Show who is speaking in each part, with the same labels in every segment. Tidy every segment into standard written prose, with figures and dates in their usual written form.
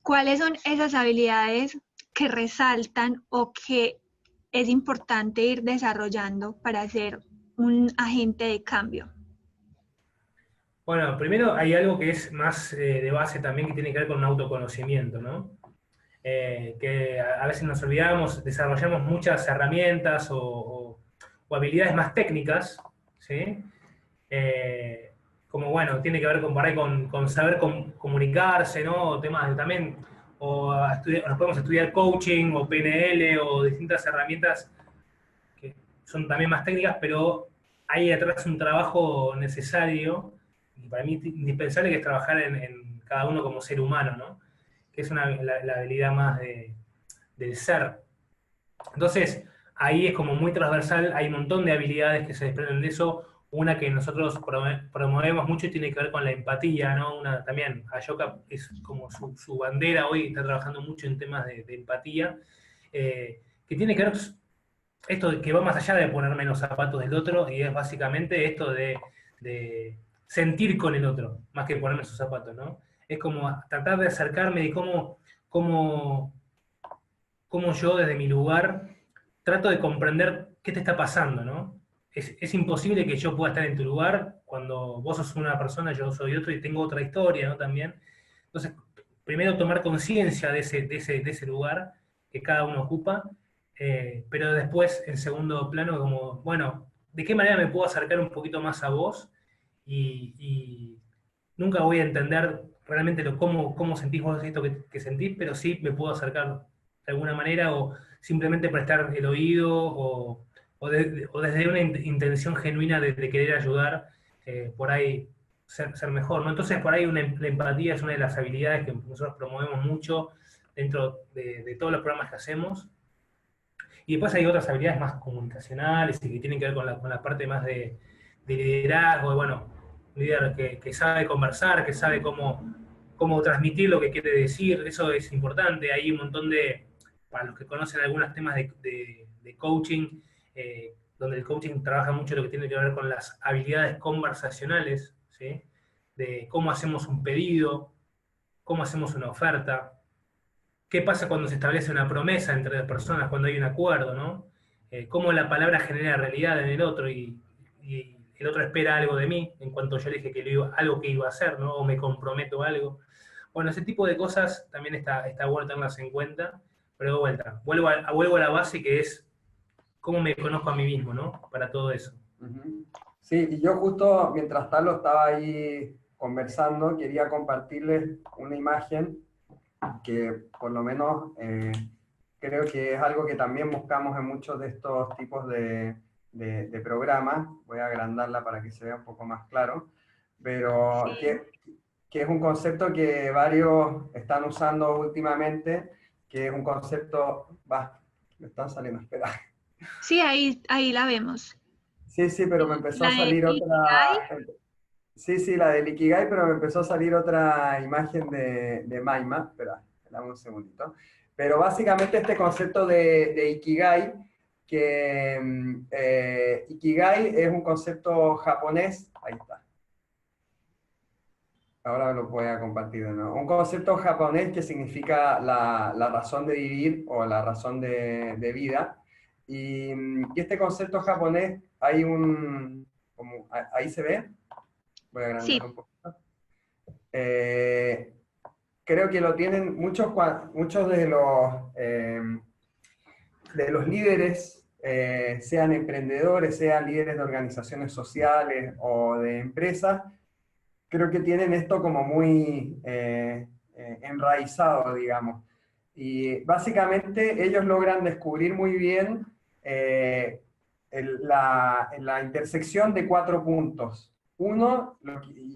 Speaker 1: ¿Cuáles son esas habilidades que resaltan o que es importante ir desarrollando para ser un agente de cambio?
Speaker 2: Bueno, primero hay algo que es más de base también que tiene que ver con un autoconocimiento, ¿no? Que a veces nos olvidamos, desarrollamos muchas herramientas o habilidades más técnicas, ¿sí? Como bueno, tiene que ver con, por ahí con saber comunicarse, ¿no? Temas de también, nos podemos estudiar coaching o PNL o distintas herramientas que son también más técnicas, pero hay atrás un trabajo necesario y para mí indispensable que es trabajar en cada uno como ser humano, ¿no? Que es la habilidad más del ser. Entonces, ahí es como muy transversal, hay un montón de habilidades que se desprenden de eso. Una que nosotros promovemos mucho y tiene que ver con la empatía, ¿no? También, Ayoka es como su bandera hoy, está trabajando mucho en temas de empatía, que tiene que ver esto que va más allá de ponerme en los zapatos del otro, y es básicamente esto de sentir con el otro, más que ponerme en sus zapatos, ¿no? Es como tratar de acercarme de cómo cómo yo desde mi lugar trato de comprender qué te está pasando, ¿no? Es imposible que yo pueda estar en tu lugar cuando vos sos una persona, yo soy otro y tengo otra historia, ¿no? También. Entonces, primero tomar conciencia de ese lugar que cada uno ocupa, pero después, en segundo plano, como, bueno, ¿de qué manera me puedo acercar un poquito más a vos? Y nunca voy a entender realmente cómo sentís vos esto que sentís, pero sí me puedo acercar de alguna manera o simplemente prestar el oído o desde una intención genuina de querer ayudar, por ahí ser mejor, ¿no? Entonces por ahí la empatía es una de las habilidades que nosotros promovemos mucho dentro de todos los programas que hacemos. Y después hay otras habilidades más comunicacionales y que tienen que ver con la parte más de liderazgo, y bueno, un líder que sabe conversar, que sabe cómo transmitir lo que quiere decir, eso es importante. Hay un montón para los que conocen algunos temas de coaching, donde el coaching trabaja mucho lo que tiene que ver con las habilidades conversacionales, ¿sí? De cómo hacemos un pedido, cómo hacemos una oferta, qué pasa cuando se establece una promesa entre las personas, cuando hay un acuerdo, ¿no? Cómo la palabra genera realidad en el otro y el otro espera algo de mí en cuanto yo le dije algo que iba a hacer, ¿no? O me comprometo a algo. Bueno, ese tipo de cosas también está bueno tenerlas en cuenta, pero de vuelta, vuelvo a la base que es cómo me conozco a mí mismo, ¿no? Para todo eso.
Speaker 3: Ujú. Sí, y yo justo mientras Talo estaba ahí conversando, quería compartirles una imagen que por lo menos creo que es algo que también buscamos en muchos de estos tipos de programas. Voy a agrandarla para que se vea un poco más claro, pero
Speaker 1: Sí.
Speaker 3: que es un concepto que varios están usando últimamente, que es un concepto, me están saliendo, espera.
Speaker 1: Sí, ahí la vemos.
Speaker 3: Sí, sí, pero me empezó
Speaker 1: La
Speaker 3: a
Speaker 1: de
Speaker 3: salir
Speaker 1: Ikigai.
Speaker 3: otra. Sí, sí, la del Ikigai, pero me empezó a salir otra imagen de Maima. Espera, dame un segundito. Pero básicamente este concepto de Ikigai, que Ikigai es un concepto japonés. Ahí está. Ahora lo voy a compartir de nuevo. Un concepto japonés que significa la razón de vivir o la razón de vida. Y este concepto japonés, ahí se ve. Voy a
Speaker 1: Sí,
Speaker 3: agrandar un poquito. Eh, Creo que lo tienen muchos de los líderes, sean emprendedores, sean líderes de organizaciones sociales o de empresas, creo que tienen esto como muy enraizado, digamos. Y básicamente ellos logran descubrir muy bien la intersección de 4 puntos. Uno,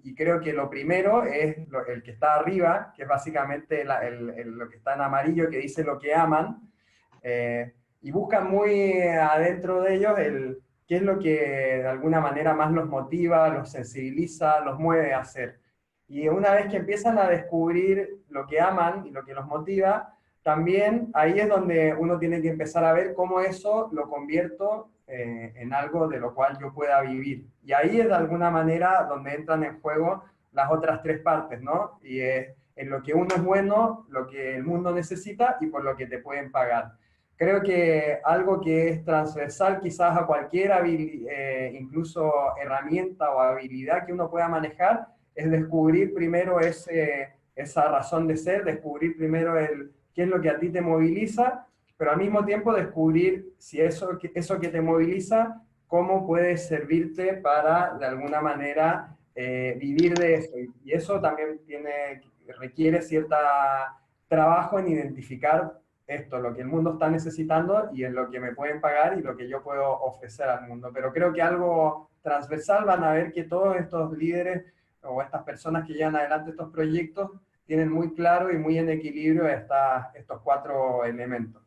Speaker 3: y creo que lo primero es el que está arriba, que es básicamente lo que está en amarillo, que dice lo que aman, y buscan muy adentro de ellos qué es lo que de alguna manera más los motiva, los sensibiliza, los mueve a hacer. Y una vez que empiezan a descubrir lo que aman y lo que los motiva, también ahí es donde uno tiene que empezar a ver cómo eso lo convierto en algo de lo cual yo pueda vivir. Y ahí es de alguna manera donde entran en juego las otras 3 partes, ¿no? Y en lo que uno es bueno, lo que el mundo necesita y por lo que te pueden pagar. Creo que algo que es transversal quizás a cualquier incluso herramienta o habilidad que uno pueda manejar, es descubrir primero esa razón de ser, descubrir primero qué es lo que a ti te moviliza, pero al mismo tiempo descubrir si eso que te moviliza, cómo puede servirte para, de alguna manera, vivir de eso. Y eso también requiere cierto trabajo en identificar esto, lo que el mundo está necesitando y en lo que me pueden pagar y lo que yo puedo ofrecer al mundo. Pero creo que algo transversal van a ver que todos estos líderes o estas personas que llevan adelante estos proyectos tienen muy claro y muy en equilibrio estos 4 elementos.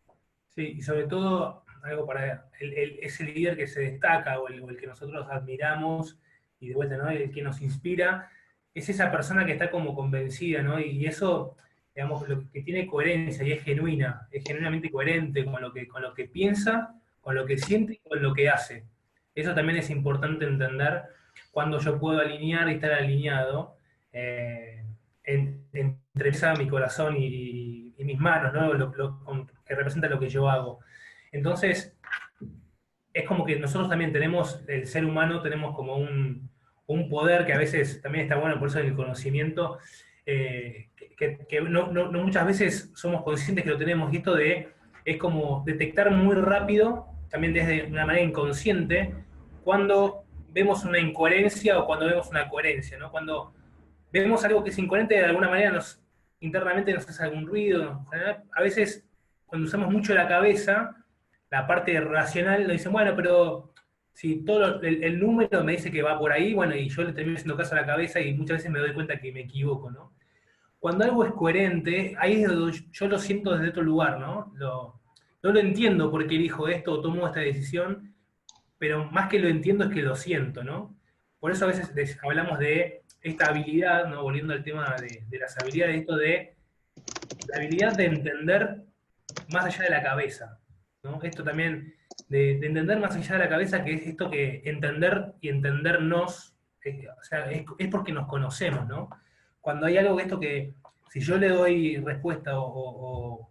Speaker 2: Sí, y sobre todo, algo para ese líder que se destaca o el que nosotros admiramos y de vuelta, ¿no? El que nos inspira, es esa persona que está como convencida, ¿no? Y eso, digamos, lo que tiene coherencia y es genuina, es genuinamente coherente con lo que piensa, con lo que siente y con lo que hace. Eso también es importante entender cuando yo puedo alinear y estar alineado entre mi corazón y mis manos, ¿no? Que representa lo que yo hago. Entonces, es como que nosotros también tenemos, el ser humano, tenemos como un poder que a veces también está bueno, por eso el conocimiento, que no muchas veces somos conscientes que lo tenemos, y esto es como detectar muy rápido, también desde una manera inconsciente, cuando vemos una incoherencia o cuando vemos una coherencia, ¿no? Cuando vemos algo que es incoherente, de alguna manera internamente nos hace algún ruido. A veces, cuando usamos mucho la cabeza, la parte racional nos dice, bueno, pero si todo el número me dice que va por ahí, bueno, y yo le termino haciendo caso a la cabeza y muchas veces me doy cuenta que me equivoco, ¿no? Cuando algo es coherente, ahí es donde yo lo siento desde otro lugar, ¿no? No lo entiendo por qué elijo esto o tomo esta decisión, pero más que lo entiendo es que lo siento, ¿no? Por eso a veces hablamos de esta habilidad, ¿no? Volviendo al tema de las habilidades, esto de la habilidad de entender más allá de la cabeza, ¿no? Esto también de entender más allá de la cabeza, que es esto que entender y entendernos, o sea, es porque nos conocemos, ¿no? Cuando hay algo de esto que, si yo le doy respuesta o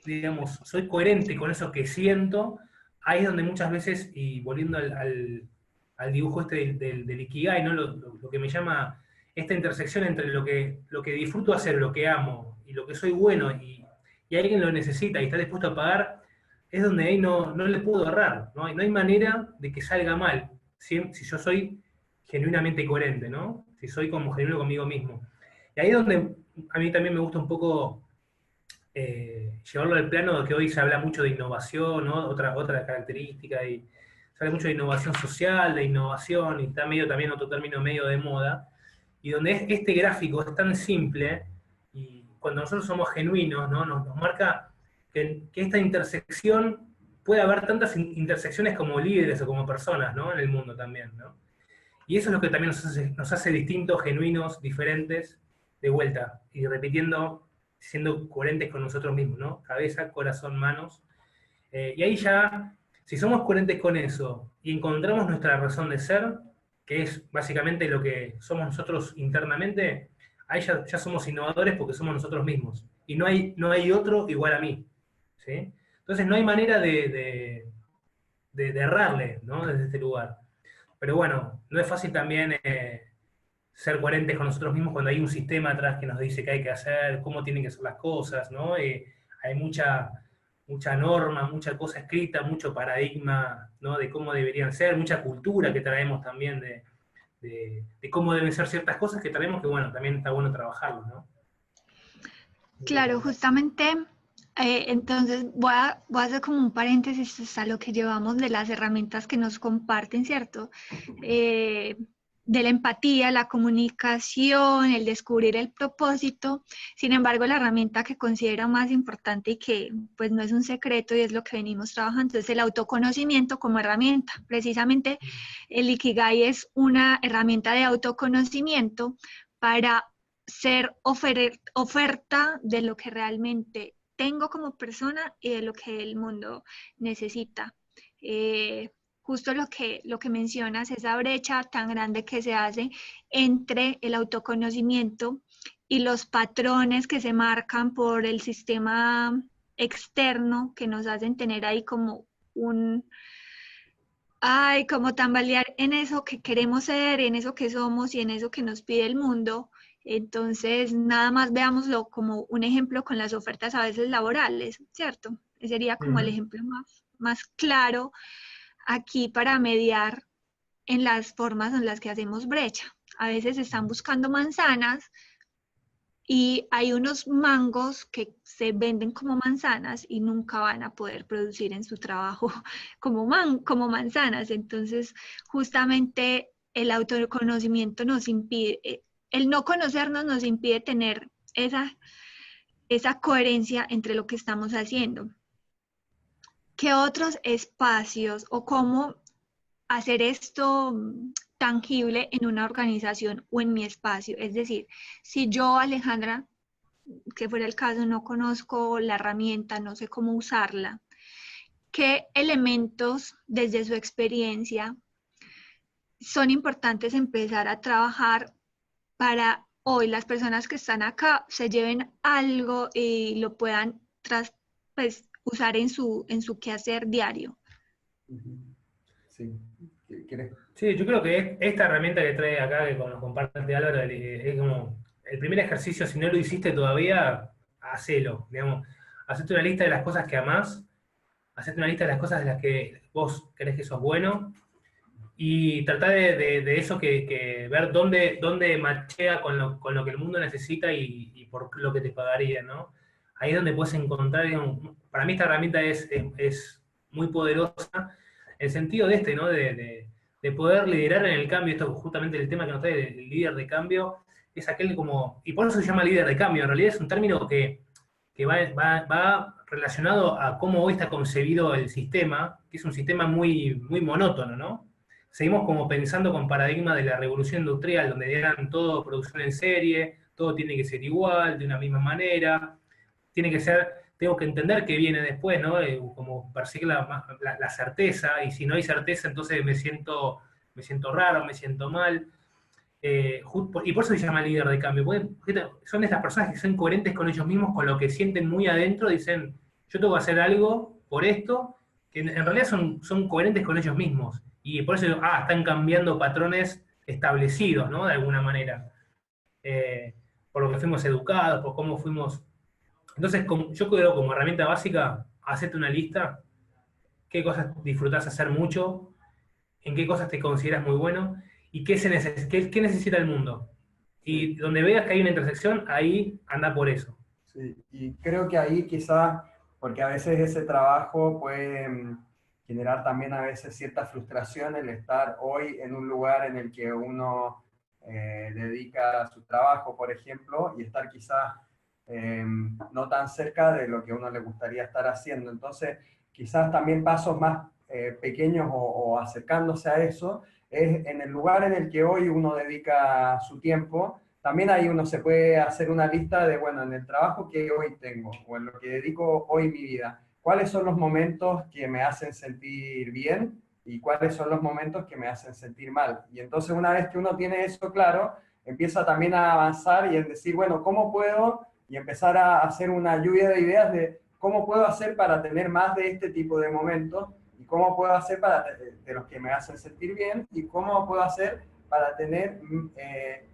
Speaker 2: digamos, soy coherente con eso que siento, ahí es donde muchas veces, y volviendo al dibujo este del Ikigai, ¿no? Lo que me llama esta intersección entre lo que disfruto hacer, lo que amo, y lo que soy bueno, y alguien lo necesita y está dispuesto a pagar, es donde ahí no le puedo errar, ¿no? No hay manera de que salga mal, si yo soy genuinamente coherente, ¿no? Si soy como genuino conmigo mismo. Y ahí es donde a mí también me gusta un poco llevarlo al plano de que hoy se habla mucho de innovación, ¿no? Otra característica, y se habla mucho de innovación social, de innovación, y está medio también otro término medio de moda, y donde este gráfico es tan simple, y cuando nosotros somos genuinos, ¿no? Nos marca que esta intersección, puede haber tantas intersecciones como líderes o como personas, ¿no? En el mundo también, ¿no? Y eso es lo que también nos hace distintos, genuinos, diferentes, de vuelta, y repitiendo, siendo coherentes con nosotros mismos, ¿no? Cabeza, corazón, manos. Y ahí ya, si somos coherentes con eso y encontramos nuestra razón de ser, que es básicamente lo que somos nosotros internamente, ahí ya somos innovadores porque somos nosotros mismos. Y no hay otro igual a mí, ¿sí? Entonces no hay manera de errarle, ¿no? Desde este lugar. Pero bueno, no es fácil también ser coherentes con nosotros mismos cuando hay un sistema atrás que nos dice qué hay que hacer, cómo tienen que ser las cosas, ¿no? Hay mucha norma, mucha cosa escrita, mucho paradigma, ¿no? De cómo deberían ser, mucha cultura que traemos también de cómo deben ser ciertas cosas que traemos, que bueno, también está bueno trabajarlo, ¿no?
Speaker 1: Claro, justamente, entonces voy a hacer como un paréntesis a lo que llevamos de las herramientas que nos comparten, ¿cierto? De la empatía, la comunicación, el descubrir el propósito. Sin embargo, la herramienta que considero más importante y que pues no es un secreto y es lo que venimos trabajando es el autoconocimiento como herramienta. Precisamente el Ikigai es una herramienta de autoconocimiento para ser oferta de lo que realmente tengo como persona y de lo que el mundo necesita. Justo lo que mencionas, esa brecha tan grande que se hace entre el autoconocimiento y los patrones que se marcan por el sistema externo que nos hacen tener ahí como como tambalear en eso que queremos ser, en eso que somos y en eso que nos pide el mundo. Entonces, nada más veámoslo como un ejemplo con las ofertas a veces laborales, ¿cierto? Ese sería como el ejemplo más claro aquí para mediar en las formas en las que hacemos brecha. A veces están buscando manzanas y hay unos mangos que se venden como manzanas y nunca van a poder producir en su trabajo como manzanas. Entonces, justamente el autoconocimiento nos impide, el no conocernos nos impide tener esa coherencia entre lo que estamos haciendo. ¿Qué otros espacios o cómo hacer esto tangible en una organización o en mi espacio? Es decir, si yo, Alejandra, que fuera el caso, no conozco la herramienta, no sé cómo usarla, ¿qué elementos desde su experiencia son importantes empezar a trabajar para hoy las personas que están acá se lleven algo y lo puedan pues, usar en su quehacer diario?
Speaker 3: Sí. ¿Quieres?
Speaker 2: Sí, yo creo que esta herramienta que trae acá, que nos comparte Álvaro, es como el primer ejercicio. Si no lo hiciste todavía, hacelo, digamos. Hacete una lista de las cosas que amás, hacete una lista de las cosas de las que vos crees que sos bueno, y tratá de eso, que ver dónde machea con lo que el mundo necesita y por lo que te pagaría, ¿no? Ahí es donde puedes encontrar, digamos, para mí esta herramienta es muy poderosa, en el sentido de ¿no? De poder liderar en el cambio. Esto es justamente el tema que nos trae el líder de cambio, es aquel como, y por eso se llama líder de cambio, en realidad es un término que va relacionado a cómo hoy está concebido el sistema, que es un sistema muy, muy monótono, ¿no? Seguimos como pensando con paradigma de la revolución industrial, donde eran todo producción en serie, todo tiene que ser igual, de una misma manera, tengo que entender qué viene después, ¿no? Como perseguir la certeza, y si no hay certeza, entonces me siento raro, me siento mal. Y por eso se llama líder de cambio, porque son estas personas que son coherentes con ellos mismos, con lo que sienten muy adentro, dicen, yo tengo que hacer algo por esto, que en realidad son coherentes con ellos mismos, y por eso están cambiando patrones establecidos, ¿no? De alguna manera, por lo que fuimos educados, por cómo fuimos. Entonces, yo creo como herramienta básica, hacete una lista, qué cosas disfrutás hacer mucho, en qué cosas te consideras muy bueno, y qué necesita el mundo. Y donde veas que hay una intersección, ahí anda por eso.
Speaker 3: Sí, y creo que ahí quizás, porque a veces ese trabajo puede generar también a veces cierta frustración el estar hoy en un lugar en el que uno dedica su trabajo, por ejemplo, y estar quizás no tan cerca de lo que a uno le gustaría estar haciendo. Entonces, quizás también pasos más pequeños o acercándose a eso, es en el lugar en el que hoy uno dedica su tiempo. También ahí uno se puede hacer una lista de, bueno, en el trabajo que hoy tengo o en lo que dedico hoy mi vida, ¿cuáles son los momentos que me hacen sentir bien y cuáles son los momentos que me hacen sentir mal? Y entonces una vez que uno tiene eso claro, empieza también a avanzar y en decir, bueno, ¿cómo puedo? Y empezar a hacer una lluvia de ideas de cómo puedo hacer para tener más de este tipo de momentos y cómo puedo hacer para de los que me hacen sentir bien y cómo puedo hacer para tener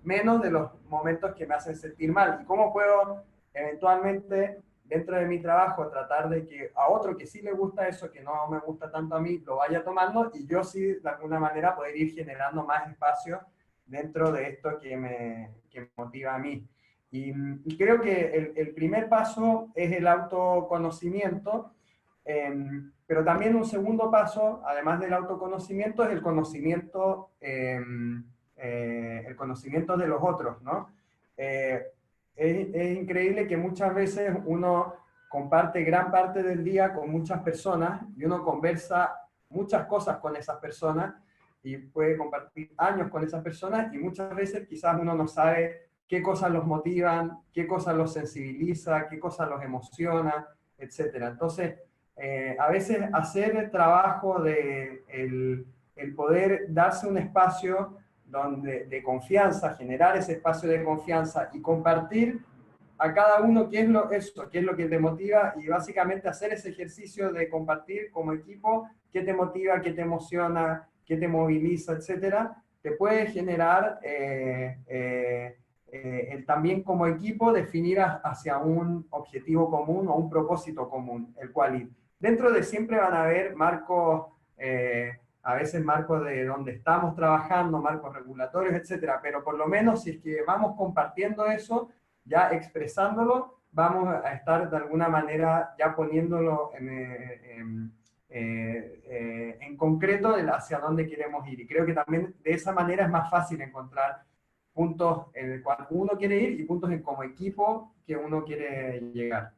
Speaker 3: menos de los momentos que me hacen sentir mal y cómo puedo eventualmente dentro de mi trabajo tratar de que a otro que sí le gusta eso, que no me gusta tanto a mí, lo vaya tomando y yo sí de alguna manera poder ir generando más espacio dentro de esto que me motiva a mí. Y creo que el primer paso es el autoconocimiento, pero también un segundo paso, además del autoconocimiento, es el conocimiento de los otros, ¿no? Es increíble que muchas veces uno comparte gran parte del día con muchas personas y uno conversa muchas cosas con esas personas y puede compartir años con esas personas y muchas veces quizás uno no sabe qué cosas los motivan, qué cosas los sensibiliza, qué cosas los emociona, etc. Entonces, a veces hacer el trabajo de el poder darse un espacio de confianza, generar ese espacio de confianza y compartir a cada uno qué es lo que te motiva, y básicamente hacer ese ejercicio de compartir como equipo qué te motiva, qué te emociona, qué te moviliza, etcétera, te puede generar el también como equipo definir hacia un objetivo común o un propósito común, el cual ir. Dentro de siempre van a haber marcos, a veces marcos de donde estamos trabajando, marcos regulatorios, etcétera, pero por lo menos si es que vamos compartiendo eso, ya expresándolo, vamos a estar de alguna manera ya poniéndolo en concreto hacia dónde queremos ir. Y creo que también de esa manera es más fácil encontrar puntos en el cual uno quiere ir y puntos en como equipo que uno quiere llegar.